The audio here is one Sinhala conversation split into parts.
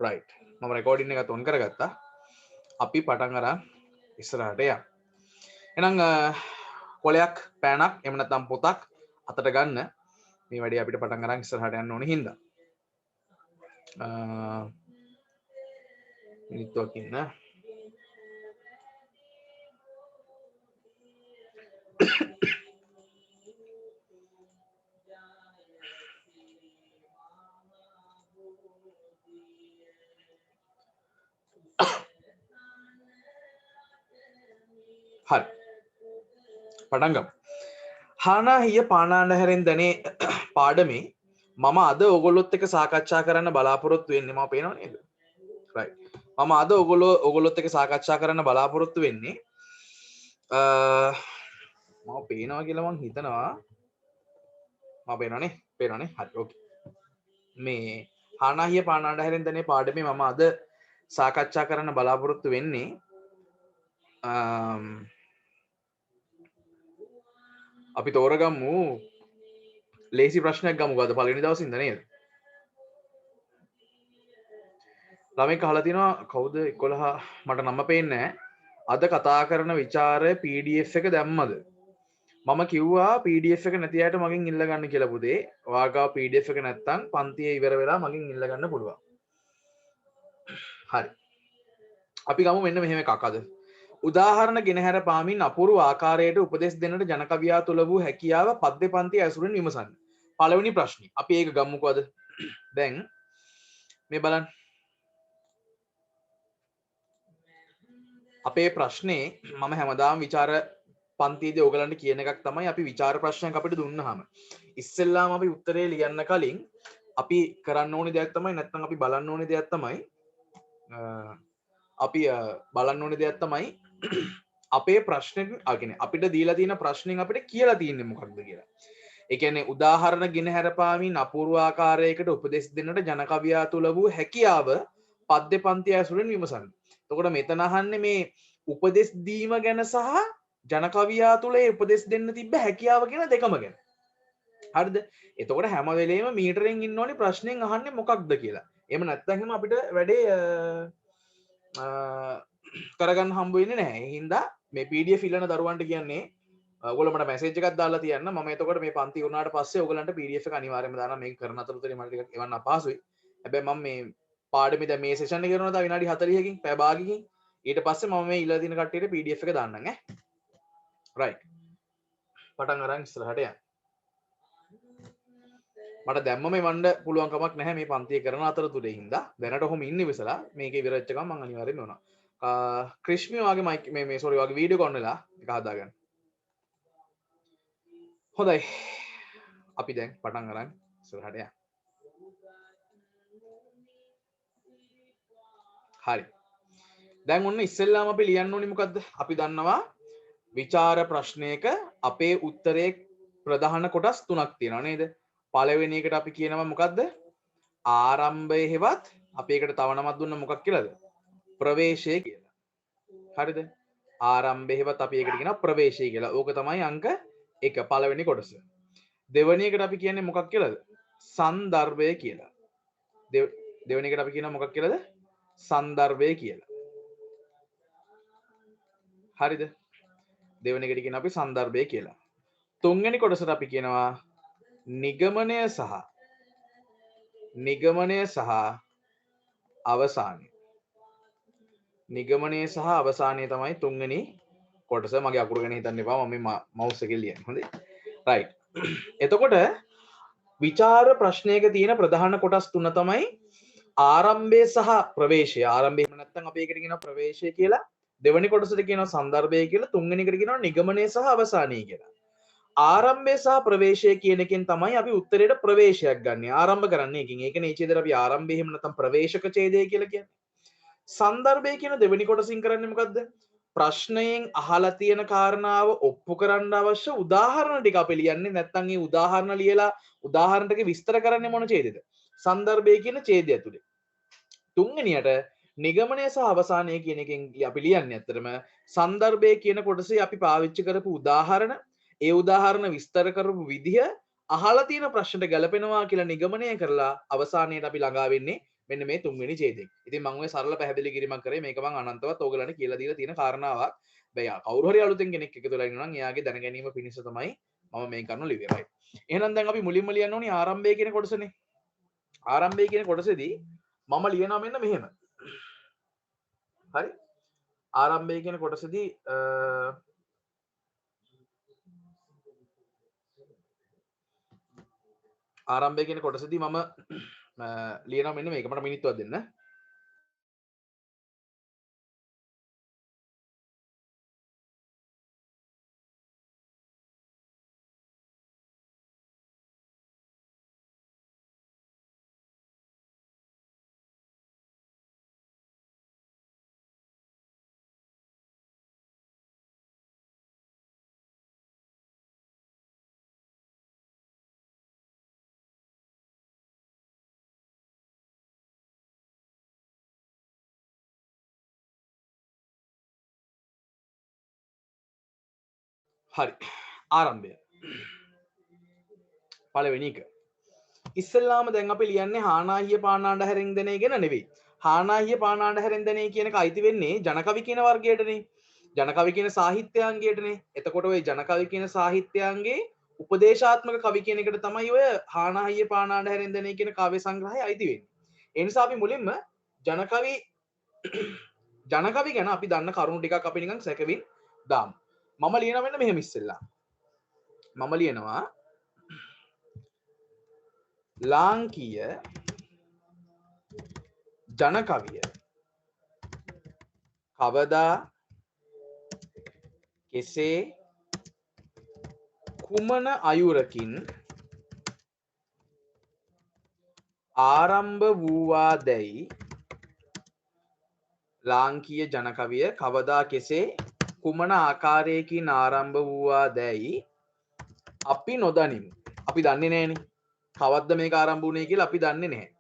right මම රෙකෝඩින් එකත් ඔන් කරගත්තා අපි පටන් අරන් ඉස්සරහට යමු එහෙනම් කොලයක් පෑනක් එහෙම නැත්නම් පොතක් අතට ගන්න මේ වැඩේ අපිට පටන් අරන් ඉස්සරහට යන්න ඕනේ හින්දා මිනිත්තුවක් ඉන්න හරි පටන් ගමු හානාහිය පානාන්ඩහැරෙන් දැනේ පාඩමේ මම අද ඔයගොල්ලොත් එක්ක සාකච්ඡා කරන්න බලාපොරොත්තු වෙන්නේ මම පේනව නේද right මම අද ඔයගොල්ලොත් එක්ක සාකච්ඡා කරන්න බලාපොරොත්තු වෙන්නේ මම පේනවා කියලා මං හිතනවා මම පේනවනේ හරි ඕකේ මේ හානාහිය පානාන්ඩහැරෙන් දැනේ පාඩමේ මම අද සාකච්ඡා කරන්න බලාපොරොත්තු වෙන්නේ අපි තෝරගමු ලේසි ප්‍රශ්නයක් ගමු අද පළවෙනි දවසේ ඉඳන් නේද ළමෙක් අහලා තිනවා කවුද 11 මට නම පේන්නේ අද කතා කරන ਵਿਚාරය PDF එක දැම්මද මම කිව්වා PDF එක නැති අයට මගෙන් ඉල්ල ගන්න කියලා පුතේ ඔයාගාව PDF එක නැත්තම් පන්තියේ ඉවර වෙලා මගෙන් ඉල්ල ගන්න පුළුවන් හරි අපි ගමු මෙන්න මෙහෙම එකක් අද උදාහරණ ගෙනහැර පාමින් අපූර්ව ආකාරයට උපදෙස් දෙන්නට ජනකවියා තුල වූ හැකියාව පද්‍ය පන්ති ඇසුරෙන් විමසන්න. පළවෙනි ප්‍රශ්නේ. අපි ඒක ගමුකෝ අද. දැන් මේ බලන්න. අපේ ප්‍රශ්නේ මම හැමදාම විචාර පන්තියේදී ඕගලන්ට කියන එකක් තමයි අපි විචාර ප්‍රශ්නයක් අපිට දුන්නාම ඉස්සෙල්ලාම අපි උත්තරේ ලියන්න කලින් අපි කරන්න ඕනේ දෙයක් තමයි නැත්නම් අපි බලන්න ඕනේ දෙයක් තමයි අපේ ප්‍රශ්න අපිට දීලා තියෙන ප්‍රශ්نين අපිට කියලා තියෙන්නේ මොකක්ද කියලා. ඒ කියන්නේ උදාහරණ ගෙන හැරපාමින් අපූර්ව ආකාරයකට උපදෙස් දෙන්නට ජනකවියා තුල වූ හැකියාව පද්‍ය පන්ති ඇසුරෙන් විමසන්න. එතකොට මෙතන අහන්නේ මේ උපදෙස් දීම ගැන සහ ජනකවියා තුල ඒ උපදෙස් දෙන්න තිබ්බ හැකියාව කියන දෙකම ගැන. හරිද? එතකොට හැම වෙලේම මීටරෙන් ඉන්න ඕනේ ප්‍රශ්نين අහන්නේ මොකක්ද කියලා. එහෙම නැත්නම් අපිට වැඩේ කරගන්න හම්බ වෙන්නේ නැහැ. ඒ හින්දා මේ PDF ඉල්ලන දරුවන්ට කියන්නේ ඔයගොල්ලෝ මට මැසේජ් එකක් දාලා තියන්න. මම එතකොට මේ පන්ති වුණාට පස්සේ ඔයගලන්ට PDF එක අනිවාර්යයෙන්ම දානවා. මේක කරන අතරතුරේ මට ටිකක් එවන්න අපහසුයි. හැබැයි මම මේ පාඩමේ දැන් මේ සෙෂන් එක කරනවා විනාඩි 40කින් පැය භාගයකින්. ඊට පස්සේ මම මේ ඉල්ලලා දින කට්ටියට PDF එක දාන්නම් ඈ. right. පටන් අරන් ඉස්සරහට යන්න. මට දැම්මම එවන්න පුළුවන් කමක් නැහැ මේ පන්තිය කරන අතරතුරේ හින්දා. දැනට ඔහොම ඉන්නේ විසලා මේකේ ඉවර වෙච්ච ගමන් මම අනිවාර්යෙන්ම එනවා. ක්‍රිෂ්මි වගේ මයික් මේ සෝරි වගේ වීඩියෝ කොන් වෙලා එක හදාගන්න. හොඳයි. අපි දැන් පටන් අරන් ඉස්සරහට යමු. හරි. දැන් ඔන්න ඉස්සෙල්ලාම අපි ලියන්න ඕනේ මොකද්ද? අපි දන්නවා විචාර ප්‍රශ්නයක අපේ උත්තරේ ප්‍රධාන කොටස් තුනක් තියෙනවා නේද? පළවෙනි එකට අපි කියනවා මොකද්ද? ආරම්භය හෙවත් අපි ඒකට තව නමක් දුන්න මොකක් කියලාද? ප්‍රවේශය කියලා. හරිද? ආරම්භය හෙවත් අපි ඒකට කියනවා ප්‍රවේශය කියලා. ඕක තමයි අංක 1 පළවෙනි කොටස. දෙවෙනි එකට අපි කියන්නේ මොකක් කියලාද? සන්දර්භය කියලා. දෙවෙනි එකට අපි කියනවා මොකක් කියලාද? සන්දර්භය කියලා. හරිද? දෙවෙනි එකට කියන අපි සන්දර්භය කියලා. තුන්වෙනි කොටසට අපි කියනවා නිගමනය සහ අවසානය. නිගමනය සහ අවසානය තමයි තුන්වෙනි කොටස. මගේ අකුරු ගැන හිතන්න එපා. මම මේ මවුස් එකෙන් ලියන්නේ. හොඳයි. right. එතකොට විචාර ප්‍රශ්නයක තියෙන ප්‍රධාන කොටස් තුන තමයි ආරම්භය සහ ප්‍රවේශය. ආරම්භය නැත්නම් අපි ඒකට කියනවා ප්‍රවේශය කියලා. දෙවෙනි කොටසට කියනවා සන්දර්භය කියලා. තුන්වෙනි එකට කියනවා නිගමනය සහ අවසානය කියලා. ආරම්භය සහ ප්‍රවේශය කියන එකෙන් තමයි අපි උත්තරේට ප්‍රවේශයක් ගන්න. ආරම්භ කරන්නේ එකකින්. ඒකනේ මේ ඡේදයට අපි ආරම්භය එහෙම නැත්නම් ප්‍රවේශක ඡේදය කියලා කියන්නේ. සන්දර්භය කියන දෙවෙනි කොටසින් කරන්නේ මොකද්ද? ප්‍රශ්නයෙන් අහලා තියෙන කාරණාව ඔප්පු කරන්න අවශ්‍ය උදාහරණ ටික අපි ලියන්නේ. නැත්නම් මේ උදාහරණ ලියලා උදාහරණ ටික විස්තර කරන්නේ මොන ඡේදෙද? සන්දර්භය කියන ඡේදය ඇතුලේ. තුන්වෙනියට නිගමනය සහ අවසානය කියන එකෙන් අපි ලියන්නේ ඇත්තටම සන්දර්භය කියන කොටසේ අපි පාවිච්චි කරපු උදාහරණ, ඒ උදාහරණ විස්තර කරපු විදිහ අහලා තියෙන ප්‍රශ්නට ගැලපෙනවා කියලා නිගමනය කරලා අවසානයේට අපි ළඟා වෙන්නේ මෙන්න මේ තුන්වෙනි ඡේදය. ඉතින් මම ඔය සරල පැහැදිලි කිරීමක් කරේ මේක මම අනන්තවත් ඕගලන්ට කියලා දීලා තියෙන කාරණාවක්. බෑ කවුරු හරි අලුතෙන් කෙනෙක් එකතු වෙලා ඉන්නවා නම් එයාගේ දැන ගැනීම පිණිස තමයි මම මේ කරනු ලිව්වේ. right. එහෙනම් දැන් අපි මුලින්ම ලියන්න ඕනේ ආරම්භය කියන කොටසනේ. ආරම්භය කියන කොටසේදී මම ලියනවා මෙන්න මෙහෙම. හරි. ආරම්භය කියන කොටසේදී ආරම්භය කියන කොටසේදී මම ලියනවා මෙන්න මේක. මට මිනිත්තුවක් දෙන්න. හරි. ආරම්භය. පළවෙනි එක. ඉස්සෙල්ලාම දැන් අපි ලියන්නේ හානාහිය පානාණ්ඩ හැරෙන් දෙනේ ගැන නෙවෙයි. හානාහිය පානාණ්ඩ හැරෙන් දෙනේ කියන එක අයිති වෙන්නේ ජනකවි කියන වර්ගයටනේ. ජනකවි කියන සාහිත්‍යාංගයටනේ. එතකොට ওই ජනකවි කියන සාහිත්‍යාංගයේ උපදේශාත්මක කවි කියන එකට තමයි ඔය හානාහිය පානාණ්ඩ හැරෙන් දෙනේ කියන කාව්‍ය සංග්‍රහය අයිති වෙන්නේ. ඒ නිසා අපි මුලින්ම ජනකවි ගැන අපි දන්න කරුණු ටිකක් අපි නිකන් සැකවින් දාමු. මම ලියනවා මෙන්න මෙහෙම ඉස්සෙල්ලා. මම ලියනවා ලාංකීය ජනකවිය කවදා කෙසේ කුමන අයුරකින් ආරම්භ වූවාදැයි ලාංකීය ජනකවිය කවදා කෙසේ කුමන ආකාරයකින් ආරම්භ වූවාදැයි අපි නොදනිමු. අපි දන්නේ නැහනේ. කවද්ද මේක ආරම්භ වුණේ කියලා අපි දන්නේ නැහැ.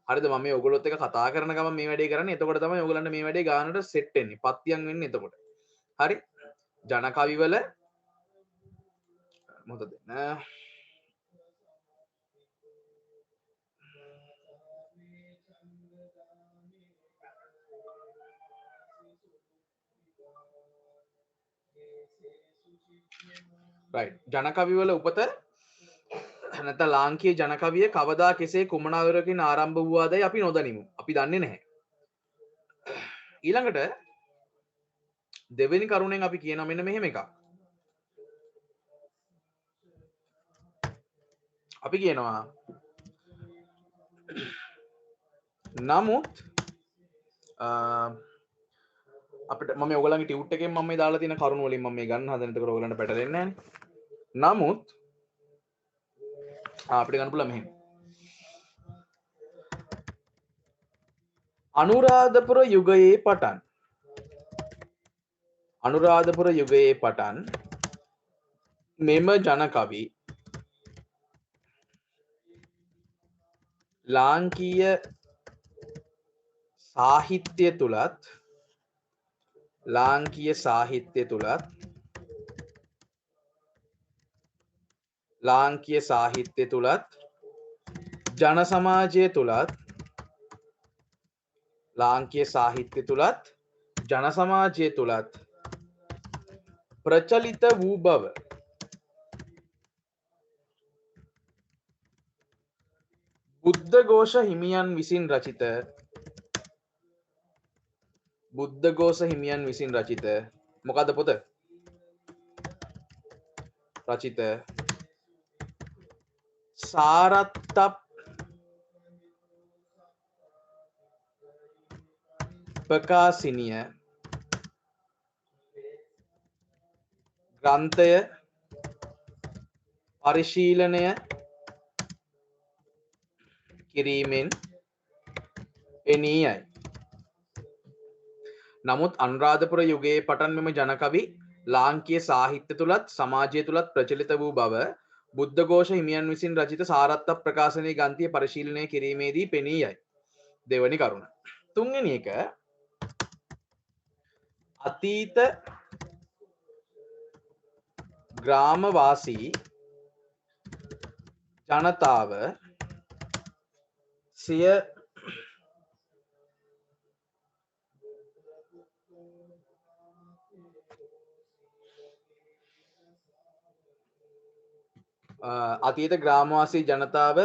හරිද? මම මේ ඔයගොල්ලොත් එක්ක කතා කරන ගමන් මේ වැඩේ කරන්නේ. එතකොට තමයි ඔයගොල්ලන්ට මේ වැඩේ ගානට සෙට් වෙන්නේ. පත්තියම් වෙන්නේ එතකොට. හරි? ජනකවි වල මොකද නෑ right. ජනකවි වල උපත නැත්නම් ලාංකීය ජනකවිය කවදා කෙසේ කුමන ආකාරයකින් ආරම්භ වූවාදයි අපි නොදනිමු. අපි දන්නේ නැහැ. ඊළඟට දෙවෙනි කරුණෙන් අපි කියනවා මෙන්න මෙහෙම එකක්. අපි කියනවා නමුත් අපිට මම ඔයගලන්ගේ ටියුට් එකෙන් මම මේ දාලා තියෙන කරුණු වලින් මම මේ ගන්න හදන. එතකොට ඔයගලන්ට පැටලෙන්නේ නැහැ නේ. නමුත් අපිට ගන්න පුළුවන් මෙහෙම. අනුරාධපුර යුගයේ පටන් මෙම ජනකවි ලාංකීය සාහිත්‍ය තුලත් ජන සමාජය තුලත් ප්‍රචලිත වූ බව බුද්ධඝෝෂ හිමියන් විසින් රචිත මොකද්ද පොත? රචිත සාරත්තප්පකාසිනිය ග්‍රන්ථය පරිශීලනය කිරීමෙන් පෙනී යයි. නමුත් අනුරාධපුර යුගයේ පටන් මෙම ජනකවි ලාංකීය සාහිත්‍ය තුලත් සමාජය තුලත් ප්‍රචලිත වූ බව බුද්ධඝෝෂ හිමියන් විසින් රචිත සාරත්ත ප්‍රකාශනයේ ග්‍රන්ථය පරිශීලනය කිරීමේදී පෙනී යයි. දෙවැනි කරුණ. තුන්වෙනි එක අතීත ග්‍රාමවාසී ජනතාව සිය අතීත ග්‍රාමවාසී ජනතාව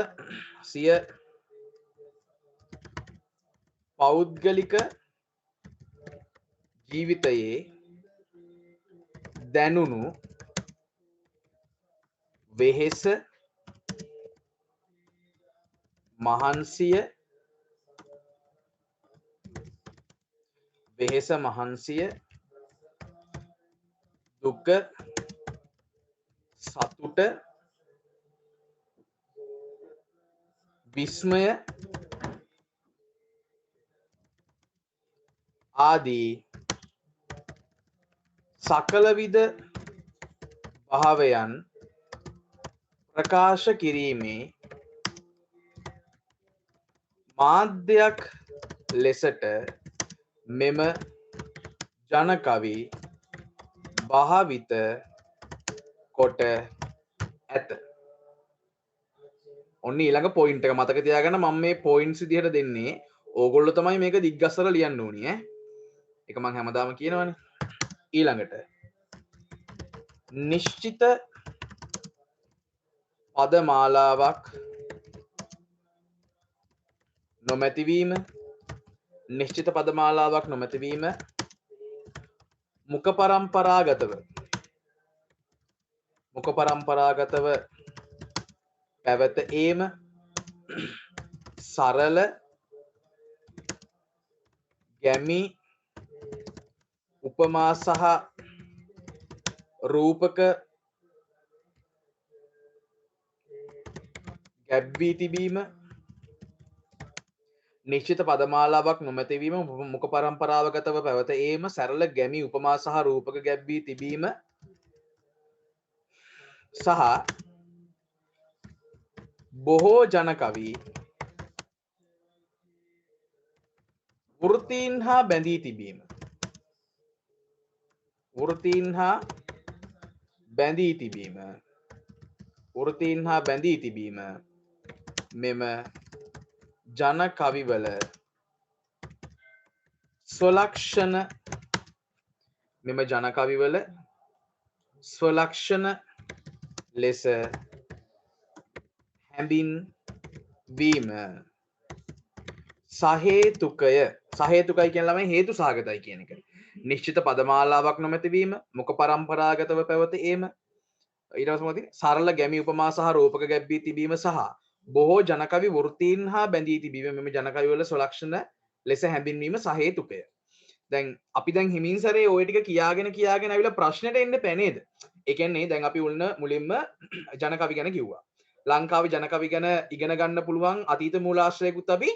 සිය පෞද්ගලික ජීවිතයේ දැනුණු වෙහෙස මහන්සිය දුක සතුට විස්මය ආදී සකලවිධ භාවයන් ප්‍රකාශ කිරීමේ මාධ්‍යයක් ලෙසට මෙම ජනකවි භාවිත කොට ඇත. ඔන්න ඊළඟ පොයින්ට් එක මතක තියාගන්න. මම මේ පොයින්ට්ස් විදිහට දෙන්නේ. ඕගොල්ලෝ තමයි මේක දිග්ගස්සලා ලියන්න ඕනේ ඈ. ඒක මම හැමදාම කියනවනේ. ඊළඟට නිශ්චිත පදමාලාවක් නොමැතිවීම නිශ්චිත පදමාලාවක් නොමැතිවීම මුඛ පරම්පරාගතව පැවත ඒම සරල ගැමි උපමා සහ රූපක ගැබ්වී තිබීම නිශ්චිත පදමාලාවක් නොමැතිවීම මුඛ පරම්පරාවගතව පැවත ඒම සරල ගැමි උපමා සහ රූපක ගැබ්වී තිබීම සහ බොහෝ ජන කවි වෘත්තීන් හා බැඳී තිබීම මෙම ජන කවිවල ස්වලක්ෂණ ලෙස හැඳින්වීම සහේතුකයි කියන ළමයි හේතු සහගතයි කියන එක. නිශ්චිත පදමාලාවක් නොමැතිවීම මුඛ පරම්පරාගතව පැවත ඒම ඊට පස්සේ මොකද සරල ගැමි උපමා සහ රූපක ගැබ්වී තිබීම සහ බොහෝ ජනකවි වෘත්තීන් හා බැඳී තිබීම මෙම ජනකවි වල ස්වලක්ෂණ ලෙස හැඳින්වීම සහේතුකය. දැන් අපි දැන් හිමින් සැරේ ওই ටික කියාගෙන අවිලා ප්‍රශ්නෙට එන්න බෑ නේද? ඒ කියන්නේ දැන් අපි මුලින්ම ජනකවි ගැන කිව්වා. ලංකාවේ ජනකවි ගැන ඉගෙන ගන්න පුළුවන් අතීත මූලාශ්‍රයකුත් අපි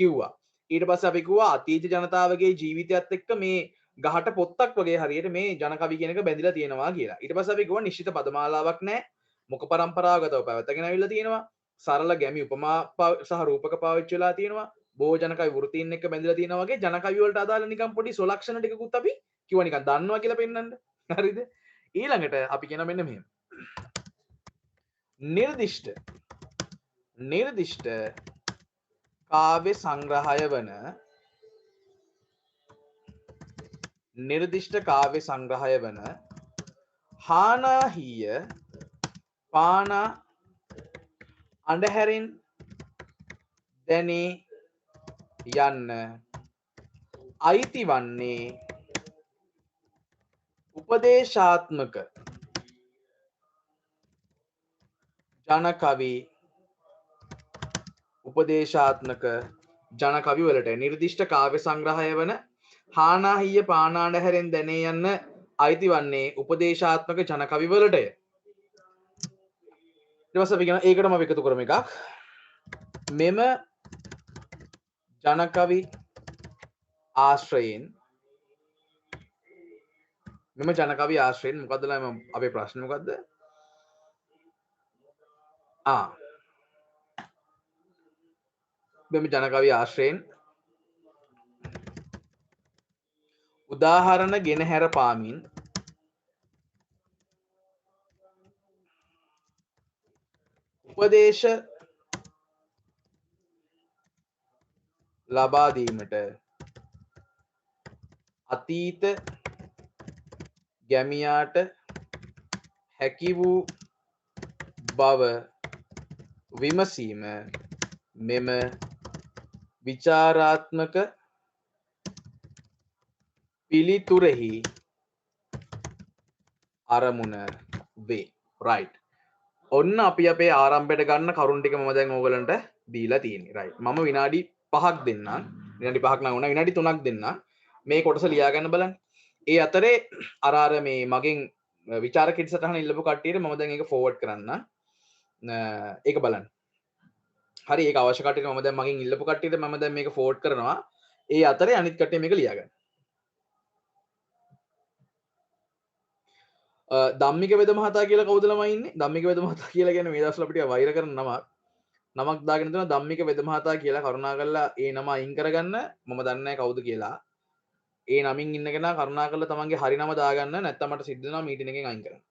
කිව්වා. ඊට පස්සේ අපි කිව්වා අතීත ජනතාවගේ ජීවිතයත් එක්ක මේ ගහට පොත්තක් වගේ හරියට මේ ජනකවි කියන එක බැඳිලා තියෙනවා කියලා. ඊට පස්සේ අපි කිව්වා නිශ්චිත පදමාලාවක් නැහැ. මුඛ පරම්පරාවගතව පැවතගෙන අවිලා තියෙනවා. සරල ගැමි උපමා සහ රූපක පාවිච්චි වෙලා තියෙනවා. බොහෝ ජනකවි වෘත්තීන් එක්ක බැඳිලා තියෙනවා වගේ ජනකවි වලට අදාළ නිකන් පොඩි සොලක්ෂණ ටිකකුත් අපි කිව්වා නිකන් දන්නවා කියලා පෙන්නන්න. හරිද? ඊළඟට අපි කියන මෙන්න මෙහෙම. නිර්දිෂ්ට කාව්‍ය සංග්‍රහය වන හානාහිය පානා අඬහැරෙන් දැනේ යන්න අයිති වන්නේ උපදේශාත්මක ජනකවි වලට නිර්දිෂ්ට කාව්‍ය සංග්‍රහය වන හානාහිය පානාඬහැරෙන් දැනේ යන්න අයිති වන්නේ උපදේශාත්මක ජනකවි වලටය. ඊට පස්සේ අපි කියන ඒකටම අපි එකතු කරමු එකක්. මෙම ජනකවි ආශ්‍රයෙන් මොකද්ද අපේ ප්‍රශ්නේ මොකද්ද? මෙම ජනකවි ආශ්‍රයෙන් උදාහරණ ගෙන හැර පාමින් උපදේශ ලබා දීමට අතීත ගැමියාට හැකි වූ බව විමසීම මෙම විචාරාත්මක පිළිතුරෙහි අරමුණ වේ. right. ඔන්න අපි අපේ ආරම්භයට ගන්න කරුණු ටික මම දැන් ඕගලන්ට දීලා තියෙන්නේ. right. මම විනාඩි 5ක් දෙන්නම්. විනාඩි 5ක් නම් වුණා. විනාඩි 3ක් දෙන්නම්. මේ කොටස ලියා ගන්න බලන්න. ඒ අතරේ අර මේ මගෙන් විචාර කිට් සටහන ඉල්ලපු කට්ටියට මම දැන් ඒක ෆෝවර්ඩ් කරන්න. ඒක බලන්න. හරි ඒක අවශ්‍ය කට්ටියට මම දැන් මගෙන් ඉල්ලපු කට්ටියට මම දැන් මේක ෆෝවර්ඩ් කරනවා. ඒ අතරේ අනිත් කට්ටිය මේක ලියා ගන්න. ධම්මික වෙද මහතා කියලා කවුද ළමයි ඉන්නේ? ධම්මික වෙද මහතා කියලා කියන්නේ මේ දවස්වල අපිට වෛර කරන නමක් දාගෙන තියෙනවා ධම්මික වෙද මහතා කියලා. කරුණාකරලා ඒ නම අයින් කරගන්න. මම දන්නේ නැහැ කවුද කියලා. ඒ නමින් ඉන්න කෙනා කරුණාකරලා තමන්ගේ හරි නම දාගන්න. නැත්නම් මට සිද්ධ වෙනවා මීටින් එකෙන් අයින් කරන්න.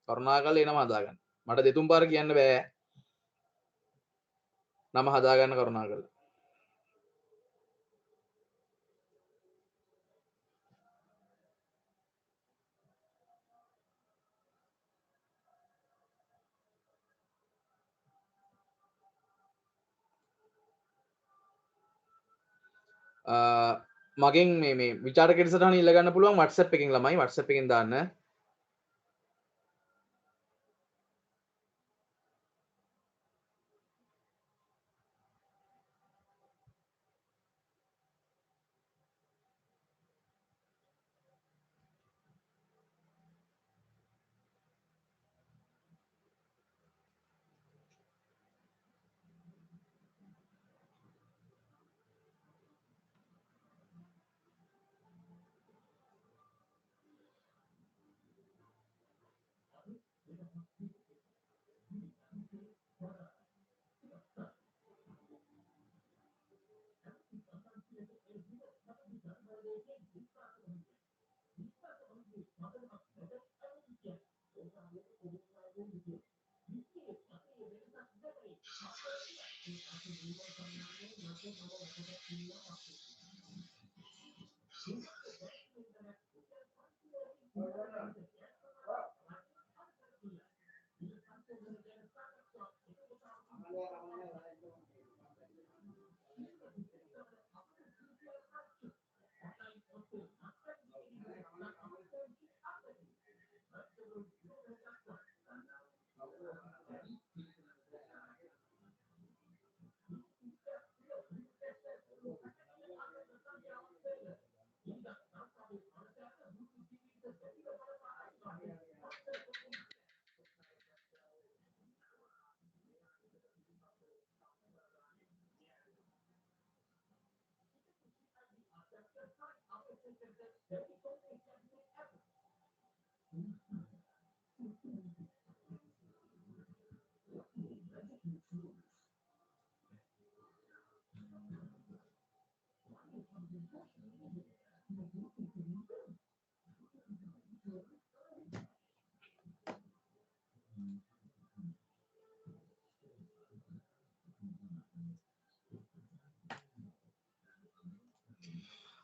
කරුණාකරලා ඒ නම හදාගන්න. මට දෙතුන් පාර කියන්න බෑ. නම හදාගන්න කරුණාකරලා. මගෙන් මේ විචාර කෙටි සටහන ඉල්ල ගන්න පුළුවන් WhatsApp එකකින් ළමයි WhatsApp එකෙන් දාන්න.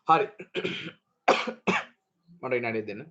හරි. මට විනාඩියක් දෙන්න.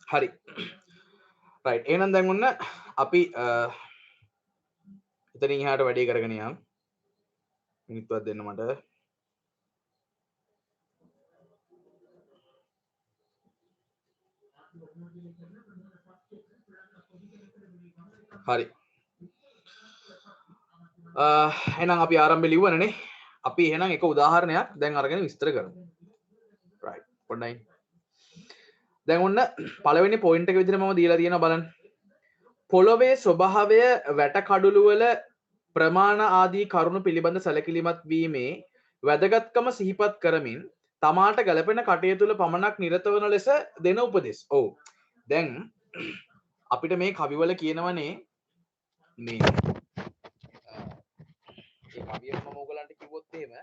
හරි. රයිට්. එහෙනම් දැන් ඔන්න අපි එතනින් එහාට වැඩේ කරගෙන යමු. මිනිත්තුවක් දෙන්න මට. හරි. එහෙනම් අපි ආරම්භය ලිව්වනේ. අපි එහෙනම් එක උදාහරණයක් දැන් අරගෙන විස්තර කරමු. රයිට්. පොඩ්ඩයි. දැන් ඔන්න පළවෙනි පොයින්ට් එක විදිහට මම දීලා තියෙනවා බලන්න. පොළොවේ ස්වභාවය වැට කඩුළු වල ප්‍රමාණ ආදී කරුණු පිළිබඳ සැලකිලිමත් වීමේ වැදගත්කම සිහිපත් කරමින් තමාට ගැලපෙන කටයුතු වල පමණක් නිරත වන ලෙස දෙන උපදෙස්. ඔව්. දැන් අපිට මේ කවිවල කියනවනේ මේ ඒ කවිය මම ඕගලන්ට කිව්වොත් එහෙම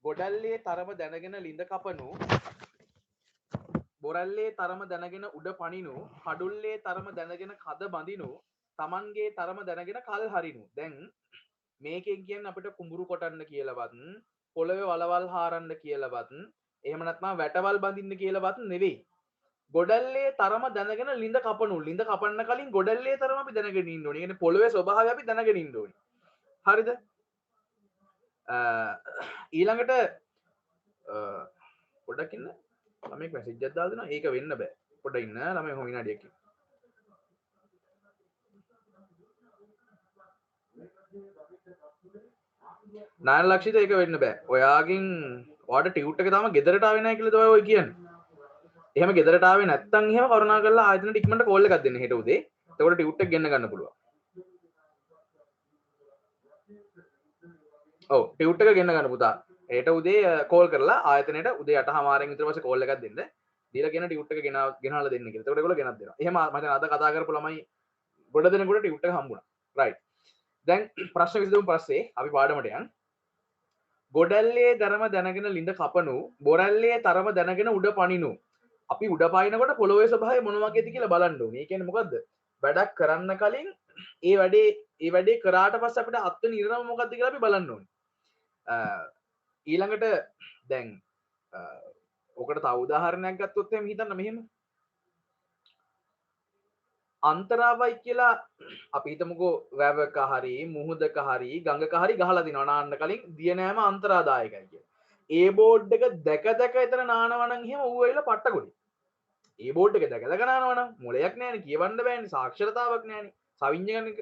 ගොඩල්ලේ තරම දැනගෙන ලිඳ කපනු බොරල්ලේ තරම දැනගෙන උඩ පනිනු කඩුල්ලේ තරම දැනගෙන කද බඳිනු තමන්ගේ තරම දැනගෙන කල් හරිනු. දැන් මේකෙන් කියන්නේ අපිට කුඹුරු කොටන්න කියලාවත් පොළවේ වලවල් හාරන්න කියලාවත් එහෙම නැත්නම් වැටවල් බඳින්න කියලාවත් නෙවෙයි. ගොඩල්ලේ තරම දැනගෙන ලිඳ කපනු. ලිඳ කපන්න කලින් ගොඩල්ලේ තරම අපි දැනගෙන ඉන්න ඕනේ. කියන්නේ පොළවේ ස්වභාවය අපි දැනගෙන ඉන්න ඕනේ. හරිද? ඊළඟට පොඩ්ඩක් ඉන්න. ළමෙක් මැසේජ් එකක් දාලා දෙනවා. ඒක වෙන්න බෑ. පොඩ්ඩක් ඉන්න. ළමයි කොහොම විනාඩියක් ඉන්න. නාන ලක්ෂිත ඒක වෙන්න බෑ. ඔයාගෙන් ඔයාට ටියුට් එක තාම ගෙදරට ආවේ නැහැ කියලා තමයි ඔය කියන්නේ. එහෙම ගෙදරට ආවේ නැත්තම් එහෙම කරුණා කරලා ආයතනට ඉක්මනට කෝල් එකක් දෙන්න හෙට උදේ. එතකොට ටියුට් එක ගෙන්න ගන්න පුළුවන්. ඔව් ටියුට් එක ගෙන්න ගන්න පුතා. හෙට උදේ කෝල් කරලා ආයතනයට උදේ 8:00 විතර පස්සේ කෝල් එකක් දෙන්න. දීලා කියන ටියුට් එක ගෙනහලා දෙන්න කියලා. එතකොට ඒගොල්ලෝ ගෙනත් දෙනවා. එහෙම මට අද කතා කරපු ළමයි ගොඩ දෙනෙකුට ටියුට් එක හම්බුණා. රයිට්. දැන් ප්‍රශ්න විසඳුම් පස්සේ අපි පාඩමට යන්න. ගොඩල්ලේ ධර්ම දැනගෙන ලිඳ කපනු බොරල්ලේ තරම දැනගෙන උඩ පනිනු. අපි උඩ පනිනකොට පොළොවේ ස්වභාවය මොන වගේද කියලා බලන්න ඕනේ. ඒ කියන්නේ මොකද්ද? වැඩක් කරන්න කලින් ඒ වැඩේ කරාට පස්සේ අපිට අත්වෙන ඉරණම මොකද්ද කියලා අපි බලන්න ඕනේ. ඊළඟට දැන් ඔකට තව උදාහරණයක් ගත්තොත් එහෙම හිතන්න මෙහෙම. අන්තරාවයි කියලා අපි හිතමුකෝ වැවක හරි මුහුදක හරි ගඟක හරි ගහලා දිනවා නාන්න කලින් දිය නෑම අන්තරාදායකයි කියලා. ඒ බෝඩ් එක දැක දැක එතන නානවා නම් එහෙම ඌ වෙයිලා පට්ටකොඩි. ඒ බෝඩ් එක දැක දැක නානවා නම් මොලයක් නෑනේ කියවන්න බෑනේ සාක්ෂරතාවක් නෑනේ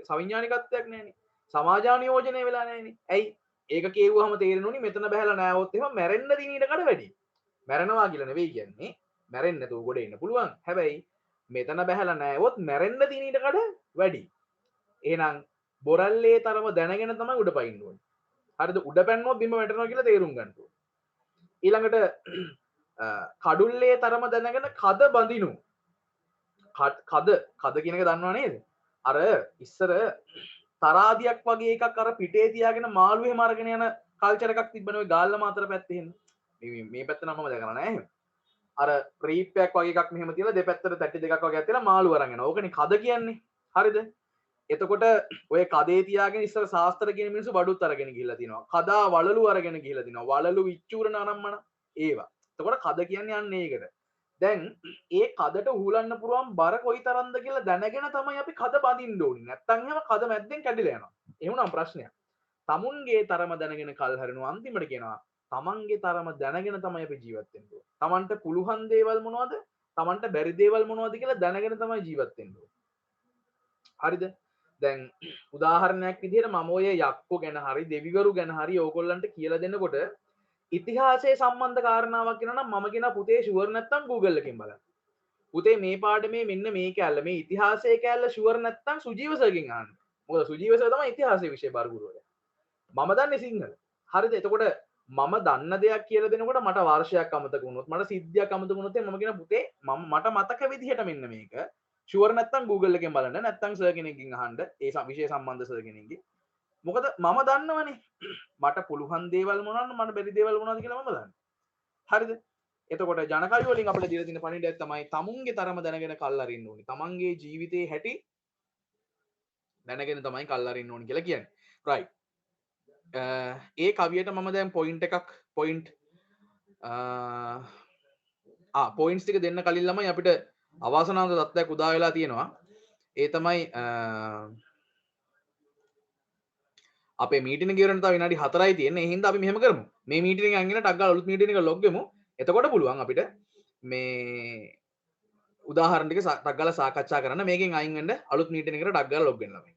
සවිඥානිකත්වයක් නෑනේ සමාජානුයෝජනය වෙලා නෑනේ. ඇයි ඒක කියවුවාම තේරෙනුනේ මෙතන බහැලා නෑවොත් එහෙම මැරෙන්න දින ඊට කඩ වැඩි. මැරෙනවා කියලා නෙවෙයි කියන්නේ මැරෙන්නේ නැතුව ගොඩ එන්න පුළුවන්. හැබැයි මෙතන බැහැලා නෑවොත් මැරෙන්න තියෙන ඊට කඩ වැඩි. එහෙනම් බොරල්ලේ තරම දැනගෙන තමයි උඩ පයින්න ඕනේ. හරිද? උඩ පැන්නොත් බිම වැටෙනවා කියලා තේරුම් ගන්න ඕනේ. ඊළඟට කඩුල්ලේ තරම දැනගෙන කද බඳිනු. කද කියන එක දන්නව නේද? අර ඉස්සර තරාදියක් වගේ එකක් අර පිටේ තියාගෙන මාළු එහෙම අරගෙන යන කල්චර් එකක් තිබ්බනේ ඔය ගාල්ල මාතර පැත්තේ එහෙම. මේ පැත්ත නම් මම දැකලා නෑ එහෙම. අර රීප්පයක් වගේ එකක් මෙහෙම තියලා දෙපැත්තට තැටි දෙකක් වගේ තියලා මාළු අරන් යනවා. ඕකනේ කද කියන්නේ. හරිද? එතකොට ඔය කදේ තියාගෙන ඉස්සර ශාස්ත්‍ර කියන මිනිස්සු බඩුත් අරගෙන ගිහිල්ලා තිනවා. කදා වලලු අරගෙන ගිහිල්ලා තිනවා. වලලු විච්චූරන අනම්මන ඒවා. එතකොට කද කියන්නේ අන්න ඒකට. දැන් ඒ කදට උහුලන්න පුළුවන් බර කොයි තරම්ද කියලා දැනගෙන තමයි අපි කද බඳින්න ඕනේ. නැත්තම් එහෙම කද මැද්දෙන් කැඩිලා යනවා. එහෙනම් ප්‍රශ්නයක්. තමුන්ගේ තරම දැනගෙන කල් හරිනවා අන්තිමට කියනවා තමන්ගේ තරම දැනගෙන තමයි අපි ජීවත් වෙන්න ඕනේ. තමන්ට පුළුවන් දේවල් මොනවද? තමන්ට බැරි දේවල් මොනවද කියලා දැනගෙන තමයි ජීවත් වෙන්න ඕනේ. හරිද? දැන් උදාහරණයක් විදිහට මම ඔය යක්කෝ ගැන හරි දෙවිවරු ගැන හරි ඕගොල්ලන්ට කියලා දෙනකොට ඉතිහාසයේ සම්බන්ධ කාරණාවක් කියනවා නම් මම කියන පුතේ ෂුවර් නැත්තම් Google එකෙන් බලන්න. පුතේ මේ පාඩමේ මෙන්න මේ කැලල මේ ඉතිහාසයේ කැලල ෂුවර් නැත්තම් සුජීව සර්ගෙන් අහන්න. මොකද සුජීව සර් තමයි ඉතිහාසයේ විෂය බාර ගුරුවරයා. මම දන්නේ සිංහල. හරිද? එතකොට මම දන්න දෙයක් කියලා දෙනකොට මට වර්ෂයක් අමතක වුණොත් මට සිද්ධියක් අමතක වුණොත් මම කියන පුතේ මට මතක විදිහට මෙන්න මේක ෂුවර් නැත්තම් Google එකෙන් බලන්න නැත්තම් සර් කෙනෙක්ගෙන් අහන්න ඒ විෂය සම්බන්ධ සර් කෙනෙක්ගෙන්. මොකද මම දන්නවනේ මට පුළුවන් දේවල් මොනවද මට බැරි දේවල් මොනවද කියලා මම දන්නවා. හරිද? එතකොට ජනකවි වලින් අපිට දීලා තියෙන පණිවිඩයක් තමයි තමුන්ගේ තරම දැනගෙන කල් අරින්න ඕනි. තමන්ගේ ජීවිතේ හැටි දැනගෙන තමයි කල් අරින්න ඕනි කියලා කියන්නේ. right. ඒ කවියට මම දැන් පොයින්ට් පොයින්ට්ස් ටික දෙන්න කලින් ළමයි අපිට අවාසනාවන්ත තත්ත්වයක් උදා වෙලා තියෙනවා. ඒ තමයි අපේ මීටින් එක ඉවරන තව විනාඩි 4යි තියෙන්නේ. ඒ හින්දා අපි මෙහෙම කරමු. මේ මීටින් එක අංගින ටක් ගාලා අලුත් මීටින් එක ලොග් වෙමු. එතකොට පුළුවන් අපිට මේ උදාහරණ ටික ටක් ගාලා සාකච්ඡා කරන්න. මේකෙන් අයින් වෙන්න අලුත් මීටින් එකට ටක් ගාලා ලොග් වෙන්න ළමයි.